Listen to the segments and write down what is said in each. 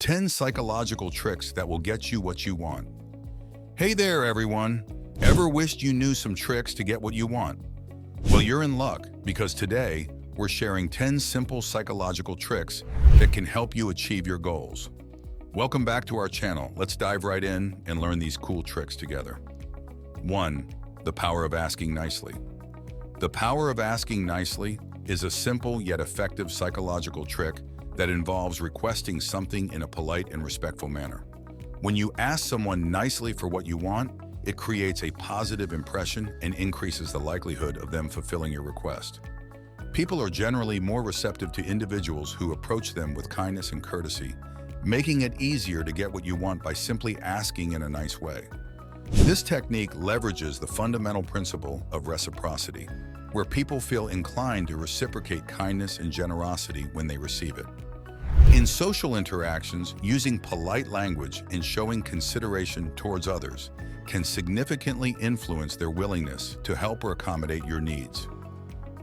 10 psychological tricks that will get you what you want. Hey there, everyone. Ever wished you knew some tricks to get what you want? Well, you're in luck because today we're sharing 10 simple psychological tricks that can help you achieve your goals. Welcome back to our channel. Let's dive right in and learn these cool tricks together. 1. The power of asking nicely. The power of asking nicely is a simple yet effective psychological trick that involves requesting something in a polite and respectful manner. When you ask someone nicely for what you want, it creates a positive impression and increases the likelihood of them fulfilling your request. People are generally more receptive to individuals who approach them with kindness and courtesy, making it easier to get what you want by simply asking in a nice way. This technique leverages the fundamental principle of reciprocity, where people feel inclined to reciprocate kindness and generosity when they receive it. In social interactions, using polite language and showing consideration towards others can significantly influence their willingness to help or accommodate your needs.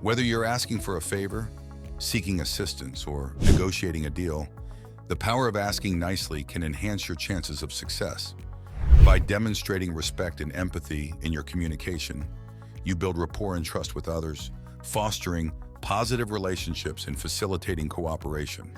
Whether you're asking for a favor, seeking assistance, or negotiating a deal, the power of asking nicely can enhance your chances of success. By demonstrating respect and empathy in your communication, you build rapport and trust with others, fostering positive relationships and facilitating cooperation.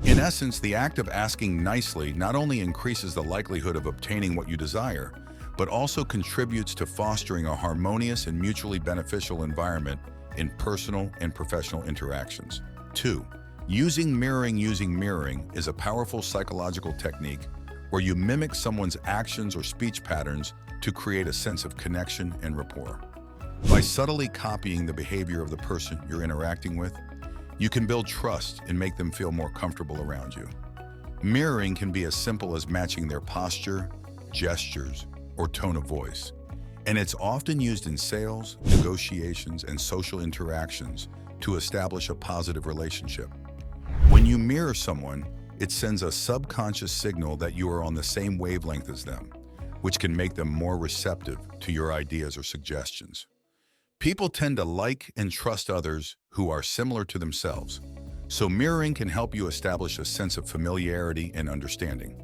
In essence, the act of asking nicely not only increases the likelihood of obtaining what you desire, but also contributes to fostering a harmonious and mutually beneficial environment in personal and professional interactions. 2. Using mirroring is a powerful psychological technique where you mimic someone's actions or speech patterns to create a sense of connection and rapport. By subtly copying the behavior of the person you're interacting with, you can build trust and make them feel more comfortable around you. Mirroring can be as simple as matching their posture, gestures, or tone of voice, and it's often used in sales, negotiations, and social interactions to establish a positive relationship. When you mirror someone, it sends a subconscious signal that you are on the same wavelength as them, which can make them more receptive to your ideas or suggestions. People tend to like and trust others who are similar to themselves, so mirroring can help you establish a sense of familiarity and understanding.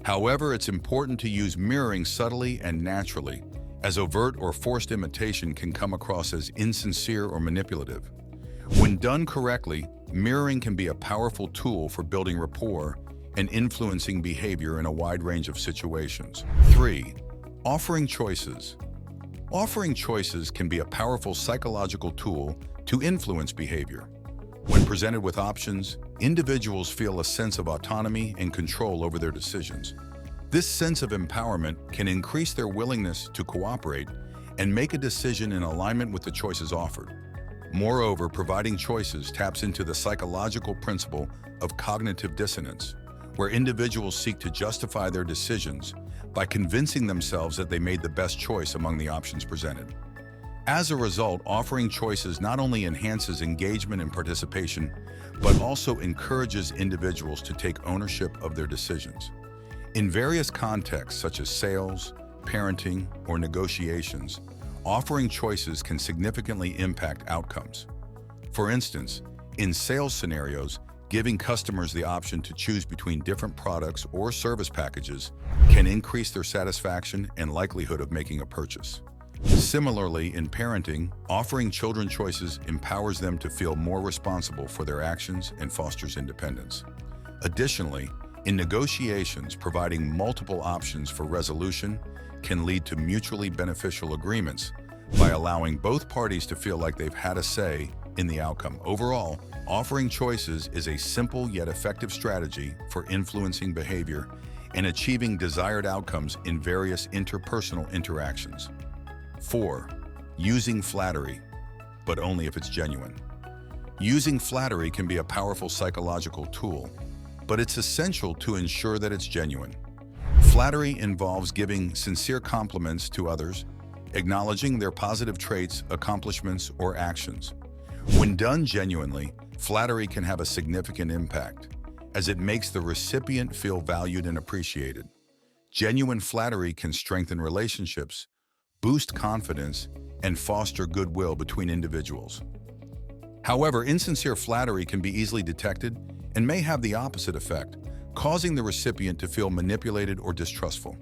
However, it's important to use mirroring subtly and naturally, as overt or forced imitation can come across as insincere or manipulative. When done correctly, mirroring can be a powerful tool for building rapport and influencing behavior in a wide range of situations. 3. Offering choices. Offering choices can be a powerful psychological tool to influence behavior. When presented with options, individuals feel a sense of autonomy and control over their decisions. This sense of empowerment can increase their willingness to cooperate and make a decision in alignment with the choices offered. Moreover, providing choices taps into the psychological principle of cognitive dissonance, where individuals seek to justify their decisions by convincing themselves that they made the best choice among the options presented. As a result, offering choices not only enhances engagement and participation, but also encourages individuals to take ownership of their decisions. In various contexts such as sales, parenting, or negotiations, offering choices can significantly impact outcomes. For instance, in sales scenarios, giving customers the option to choose between different products or service packages can increase their satisfaction and likelihood of making a purchase. Similarly, in parenting, offering children choices empowers them to feel more responsible for their actions and fosters independence. Additionally, in negotiations, providing multiple options for resolution can lead to mutually beneficial agreements by allowing both parties to feel like they've had a say in the outcome. Overall, offering choices is a simple yet effective strategy for influencing behavior and achieving desired outcomes in various interpersonal interactions. 4. Using flattery, but only if it's genuine. Using flattery can be a powerful psychological tool, but it's essential to ensure that it's genuine. Flattery involves giving sincere compliments to others, acknowledging their positive traits, accomplishments, or actions. When done genuinely, flattery can have a significant impact, as it makes the recipient feel valued and appreciated. Genuine flattery can strengthen relationships, boost confidence, and foster goodwill between individuals. However, insincere flattery can be easily detected and may have the opposite effect, causing the recipient to feel manipulated or distrustful.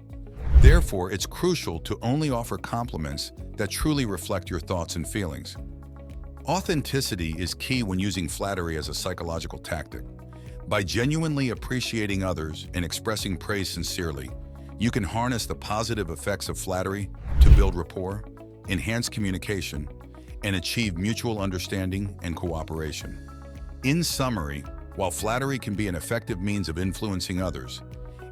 Therefore, it's crucial to only offer compliments that truly reflect your thoughts and feelings. Authenticity is key when using flattery as a psychological tactic. By genuinely appreciating others and expressing praise sincerely, you can harness the positive effects of flattery to build rapport, enhance communication, and achieve mutual understanding and cooperation. In summary, while flattery can be an effective means of influencing others,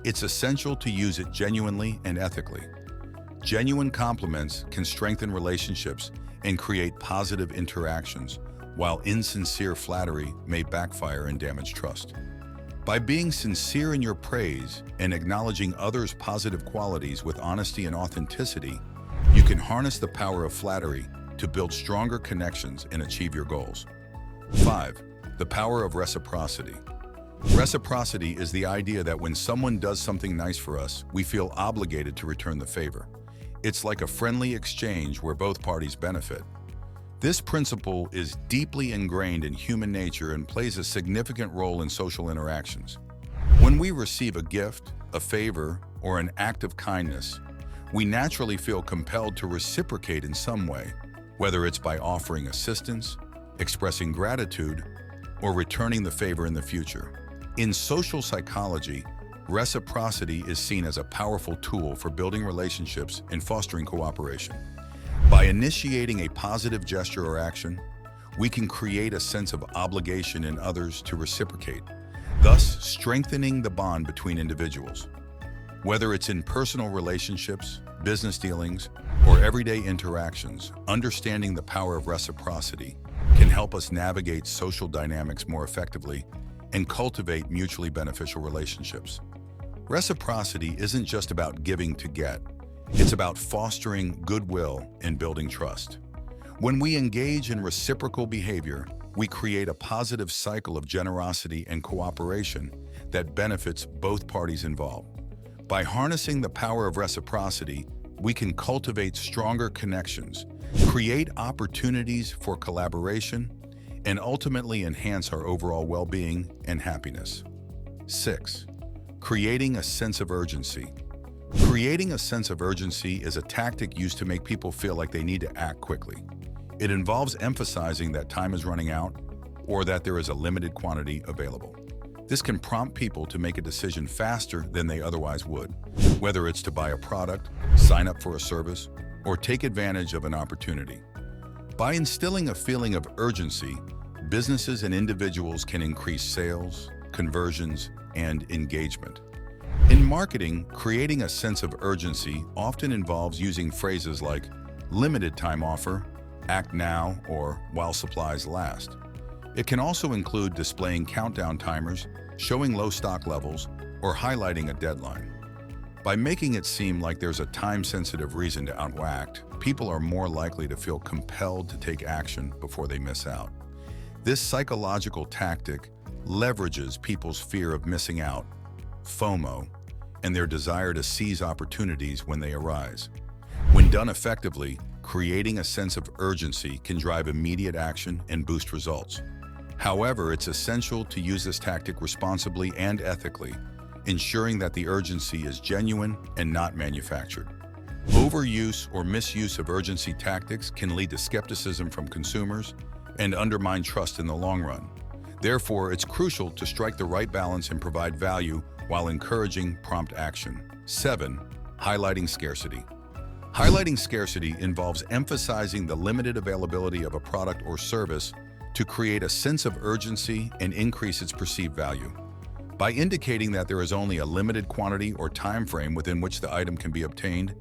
it's essential to use it genuinely and ethically. Genuine compliments can strengthen relationships and create positive interactions, while insincere flattery may backfire and damage trust. By being sincere in your praise and acknowledging others' positive qualities with honesty and authenticity, you can harness the power of flattery to build stronger connections and achieve your goals. 5. The power of reciprocity. Reciprocity is the idea that when someone does something nice for us, we feel obligated to return the favor. It's like a friendly exchange where both parties benefit. This principle is deeply ingrained in human nature and plays a significant role in social interactions. When we receive a gift, a favor, or an act of kindness, we naturally feel compelled to reciprocate in some way, whether it's by offering assistance, expressing gratitude, or returning the favor in the future. In social psychology, reciprocity is seen as a powerful tool for building relationships and fostering cooperation. By initiating a positive gesture or action, we can create a sense of obligation in others to reciprocate, thus strengthening the bond between individuals. Whether it's in personal relationships, business dealings, or everyday interactions, understanding the power of reciprocity can help us navigate social dynamics more effectively and cultivate mutually beneficial relationships. Reciprocity isn't just about giving to get. It's about fostering goodwill and building trust. When we engage in reciprocal behavior, we create a positive cycle of generosity and cooperation that benefits both parties involved. By harnessing the power of reciprocity, we can cultivate stronger connections, create opportunities for collaboration, and ultimately enhance our overall well-being and happiness. 6. Creating a sense of urgency. Creating a sense of urgency is a tactic used to make people feel like they need to act quickly. It involves emphasizing that time is running out or that there is a limited quantity available. This can prompt people to make a decision faster than they otherwise would, whether it's to buy a product, sign up for a service, or take advantage of an opportunity. By instilling a feeling of urgency, businesses and individuals can increase sales, conversions, and engagement. In marketing, creating a sense of urgency often involves using phrases like limited time offer, act now, or while supplies last. It can also include displaying countdown timers, showing low stock levels, or highlighting a deadline. By making it seem like there's a time-sensitive reason to outwact, people are more likely to feel compelled to take action before they miss out. This psychological tactic leverages people's fear of missing out, FOMO, and their desire to seize opportunities when they arise. When done effectively, creating a sense of urgency can drive immediate action and boost results. However, it's essential to use this tactic responsibly and ethically, ensuring that the urgency is genuine and not manufactured. Overuse or misuse of urgency tactics can lead to skepticism from consumers and undermine trust in the long run. Therefore, it's crucial to strike the right balance and provide value while encouraging prompt action. 7. Highlighting scarcity. Highlighting scarcity involves emphasizing the limited availability of a product or service to create a sense of urgency and increase its perceived value. By indicating that there is only a limited quantity or time frame within which the item can be obtained,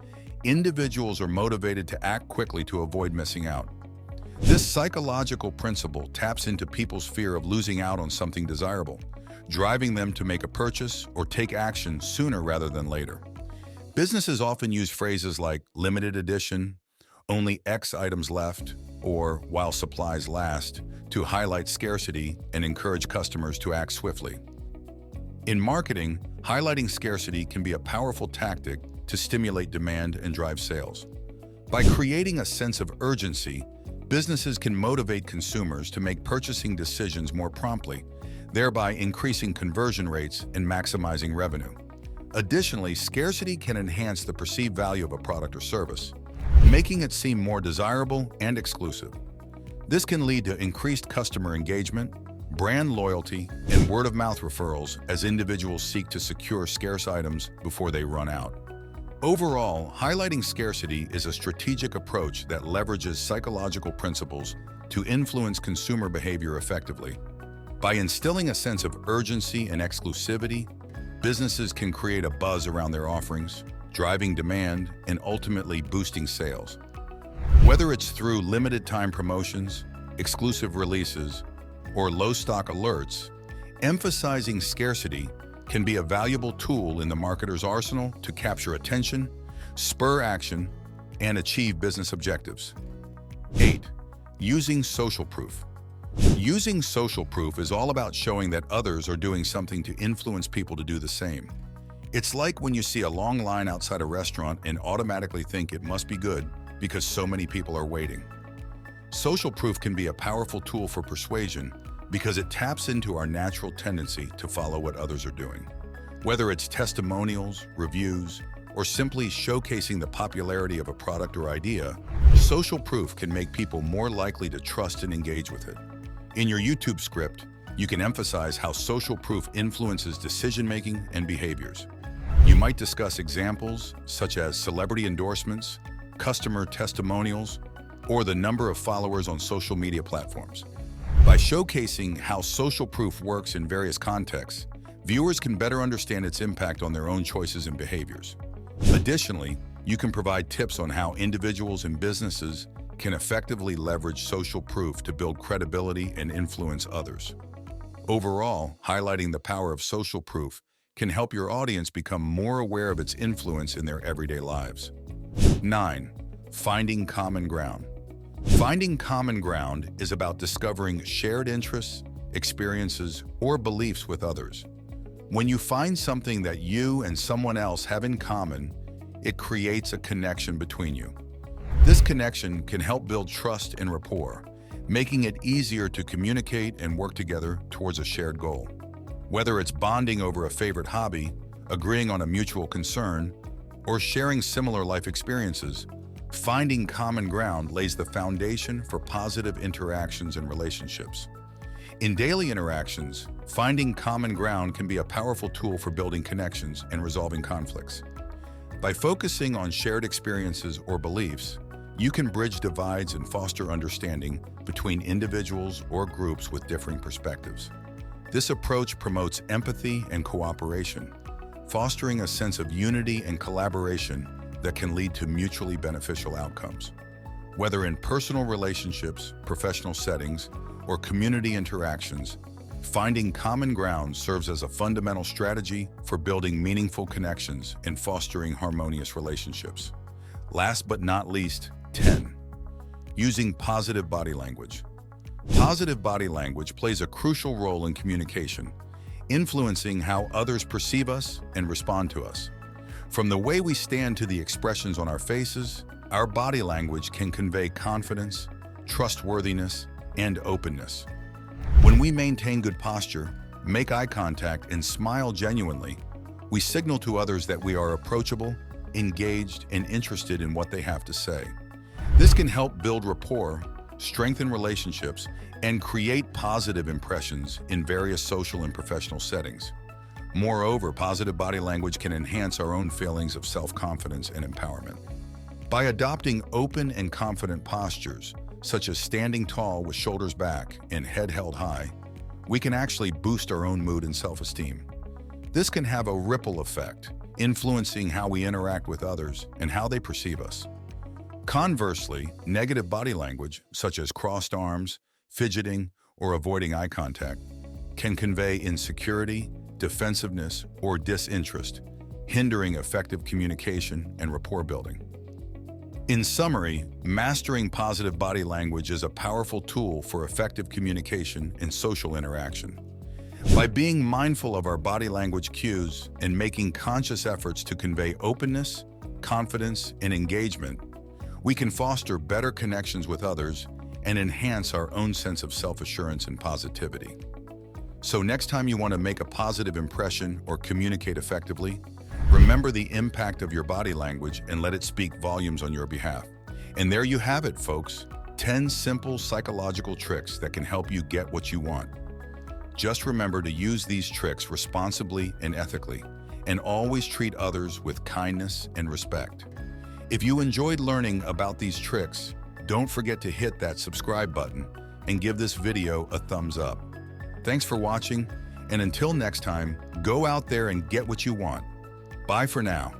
individuals are motivated to act quickly to avoid missing out. This psychological principle taps into people's fear of losing out on something desirable, driving them to make a purchase or take action sooner rather than later. Businesses often use phrases like limited edition, only X items left, or while supplies last to highlight scarcity and encourage customers to act swiftly. In marketing, highlighting scarcity can be a powerful tactic to stimulate demand and drive sales. By creating a sense of urgency, businesses can motivate consumers to make purchasing decisions more promptly, thereby increasing conversion rates and maximizing revenue. Additionally, scarcity can enhance the perceived value of a product or service, making it seem more desirable and exclusive. This can lead to increased customer engagement, brand loyalty, and word-of-mouth referrals as individuals seek to secure scarce items before they run out. Overall, highlighting scarcity is a strategic approach that leverages psychological principles to influence consumer behavior effectively. By instilling a sense of urgency and exclusivity, businesses can create a buzz around their offerings, driving demand and ultimately boosting sales. Whether it's through limited-time promotions, exclusive releases, or low-stock alerts, emphasizing scarcity can be a valuable tool in the marketer's arsenal to capture attention, spur action, and achieve business objectives. 8. Using social proof. Using social proof is all about showing that others are doing something to influence people to do the same. It's like when you see a long line outside a restaurant and automatically think it must be good because so many people are waiting. Social proof can be a powerful tool for persuasion because it taps into our natural tendency to follow what others are doing. Whether it's testimonials, reviews, or simply showcasing the popularity of a product or idea, social proof can make people more likely to trust and engage with it. In your YouTube script, you can emphasize how social proof influences decision-making and behaviors. You might discuss examples such as celebrity endorsements, customer testimonials, or the number of followers on social media platforms. By showcasing how social proof works in various contexts, viewers can better understand its impact on their own choices and behaviors. Additionally, you can provide tips on how individuals and businesses can effectively leverage social proof to build credibility and influence others. Overall, highlighting the power of social proof can help your audience become more aware of its influence in their everyday lives. 9. Finding common ground. Finding common ground is about discovering shared interests, experiences, or beliefs with others. When you find something that you and someone else have in common, it creates a connection between you. This connection can help build trust and rapport, making it easier to communicate and work together towards a shared goal. Whether it's bonding over a favorite hobby, agreeing on a mutual concern, or sharing similar life experiences, finding common ground lays the foundation for positive interactions and relationships. In daily interactions, finding common ground can be a powerful tool for building connections and resolving conflicts. By focusing on shared experiences or beliefs, you can bridge divides and foster understanding between individuals or groups with differing perspectives. This approach promotes empathy and cooperation, fostering a sense of unity and collaboration that can lead to mutually beneficial outcomes. Whether in personal relationships, professional settings, or community interactions, finding common ground serves as a fundamental strategy for building meaningful connections and fostering harmonious relationships. Last but not least, 10. Using positive body language. Positive body language plays a crucial role in communication, influencing how others perceive us and respond to us. From the way we stand to the expressions on our faces, our body language can convey confidence, trustworthiness, and openness. When we maintain good posture, make eye contact, and smile genuinely, we signal to others that we are approachable, engaged, and interested in what they have to say. This can help build rapport, strengthen relationships, and create positive impressions in various social and professional settings. Moreover, positive body language can enhance our own feelings of self-confidence and empowerment. By adopting open and confident postures, such as standing tall with shoulders back and head held high, we can actually boost our own mood and self-esteem. This can have a ripple effect, influencing how we interact with others and how they perceive us. Conversely, negative body language, such as crossed arms, fidgeting, or avoiding eye contact, can convey insecurity, defensiveness, or disinterest, hindering effective communication and rapport building. In summary, mastering positive body language is a powerful tool for effective communication and social interaction. By being mindful of our body language cues and making conscious efforts to convey openness, confidence, and engagement, we can foster better connections with others and enhance our own sense of self-assurance and positivity. So next time you want to make a positive impression or communicate effectively, remember the impact of your body language and let it speak volumes on your behalf. And there you have it, folks. 10 simple psychological tricks that can help you get what you want. Just remember to use these tricks responsibly and ethically, and always treat others with kindness and respect. If you enjoyed learning about these tricks, don't forget to hit that subscribe button and give this video a thumbs up. Thanks for watching, and until next time, go out there and get what you want. Bye for now.